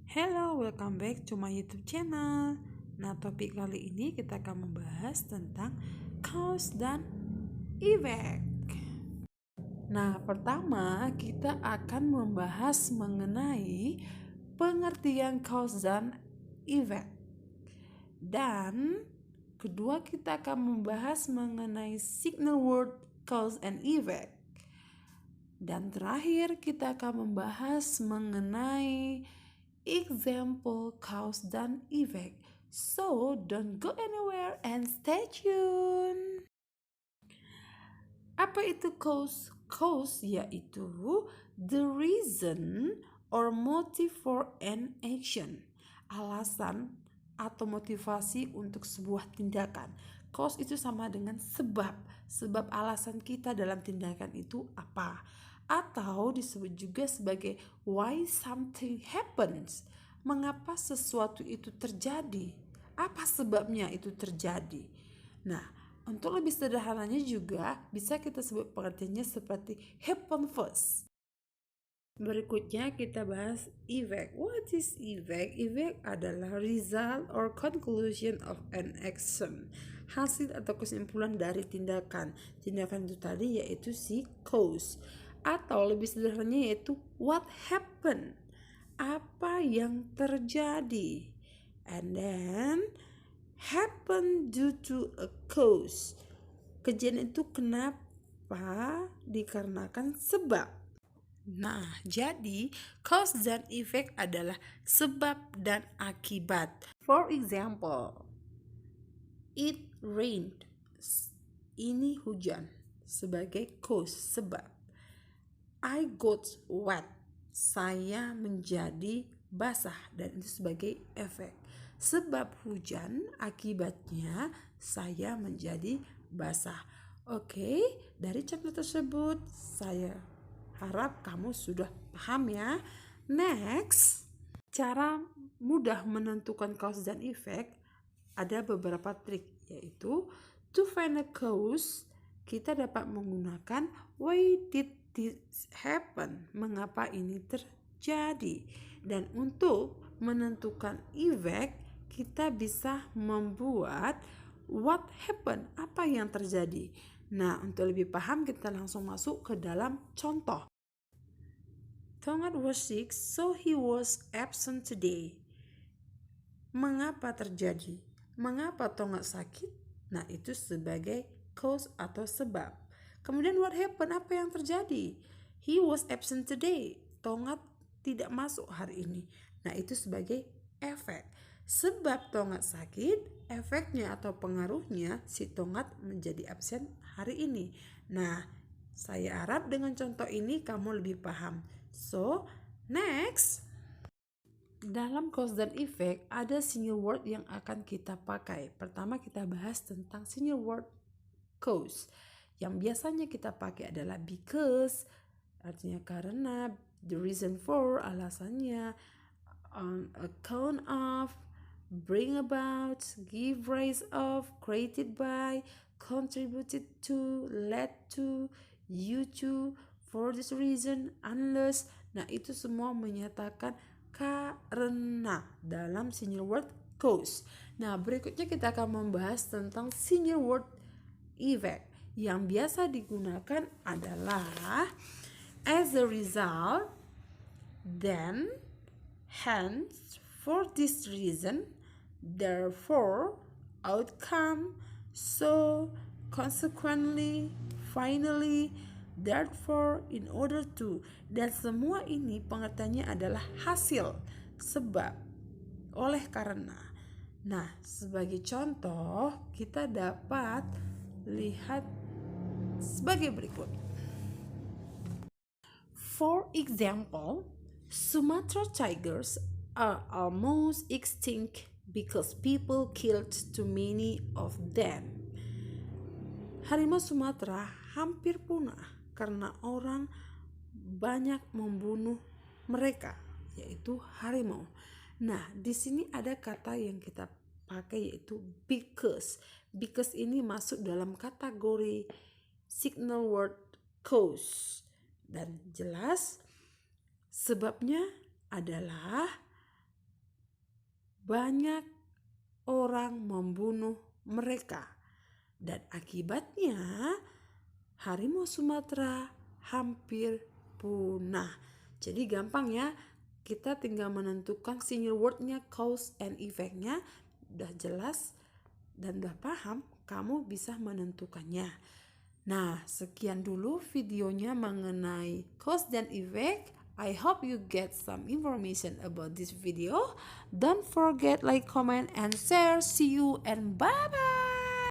Hello, welcome back to my YouTube channel. Nah, topik kali ini kita akan membahas tentang cause dan effect. Nah, pertama kita akan membahas mengenai pengertian cause dan effect. Dan kedua kita akan membahas mengenai signal word cause and effect. Dan terakhir kita akan membahas mengenai example cause dan effect. So don't go anywhere and stay tuned. Apa itu cause? Cause yaitu the reason or motive for an action. Alasan atau motivasi untuk sebuah tindakan. Cause itu sama dengan sebab. Sebab alasan kita dalam tindakan itu apa? Atau disebut juga sebagai why something happens. Mengapa sesuatu itu terjadi? Apa sebabnya itu terjadi? Nah, untuk lebih sederhananya juga bisa kita sebut pengertiannya seperti happen first. Berikutnya kita bahas effect. What is effect? Effect adalah result or conclusion of an action. Hasil atau kesimpulan dari tindakan. Tindakan itu tadi yaitu si cause. Atau lebih sederhananya yaitu what happened. Apa yang terjadi. And then happen due to a cause. Kejadian itu kenapa? Dikarenakan sebab. Nah, jadi cause dan effect adalah sebab dan akibat. For example, it rained. Ini hujan sebagai cause, sebab. I got wet. Saya menjadi basah, dan itu sebagai efek. Sebab hujan, akibatnya saya menjadi basah. Oke, dari contoh tersebut saya harap kamu sudah paham ya. Next, cara mudah menentukan cause dan effect ada beberapa trik, yaitu to find a cause kita dapat menggunakan why did this happen, mengapa ini terjadi. Dan untuk menentukan effect kita bisa membuat what happened, apa yang terjadi. Nah, untuk lebih paham kita langsung masuk ke dalam contoh. Tongat was sick, so he was absent today. Mengapa terjadi? Mengapa Tongat sakit? Nah, itu sebagai cause atau sebab. Kemudian what happened? Apa yang terjadi? He was absent today. Tongat tidak masuk hari ini. Nah, itu sebagai efek. Sebab Tongat sakit, efeknya atau pengaruhnya si Tongat menjadi absen hari ini. Nah, saya harap dengan contoh ini kamu lebih paham. So, next. Dalam cause dan effect ada single word yang akan kita pakai. Pertama kita bahas tentang single word cause. Yang biasanya kita pakai adalah because, artinya karena, the reason for, alasannya, on account of, bring about, give rise of, created by, contributed to, led to, you to, for this reason, unless. Nah, itu semua menyatakan karena dalam single word cause. Nah, berikutnya kita akan membahas tentang single word effect. Yang biasa digunakan adalah as a result, then, hence, for this reason, therefore, outcome, so, consequently, finally, therefore, in order to. Dan semua ini pengertiannya adalah hasil, sebab, oleh karena. Nah, sebagai contoh kita dapat lihat sebagai berikut. For example, Sumatra tigers are almost extinct because people killed too many of them. Harimau Sumatera hampir punah karena orang banyak membunuh mereka, yaitu harimau. Nah, di sini ada kata yang kita pakai yaitu because. Because ini masuk dalam kategori signal word cause. Dan jelas sebabnya adalah banyak orang membunuh mereka. Dan akibatnya harimau Sumatera hampir punah. Jadi gampang ya, kita tinggal menentukan single wordnya, cause and effect-nya. Udah jelas dan udah paham, kamu bisa menentukannya. Nah, sekian dulu videonya mengenai cause dan effect. I hope you get some information about this video. Don't forget like, comment, and share. See you and bye-bye.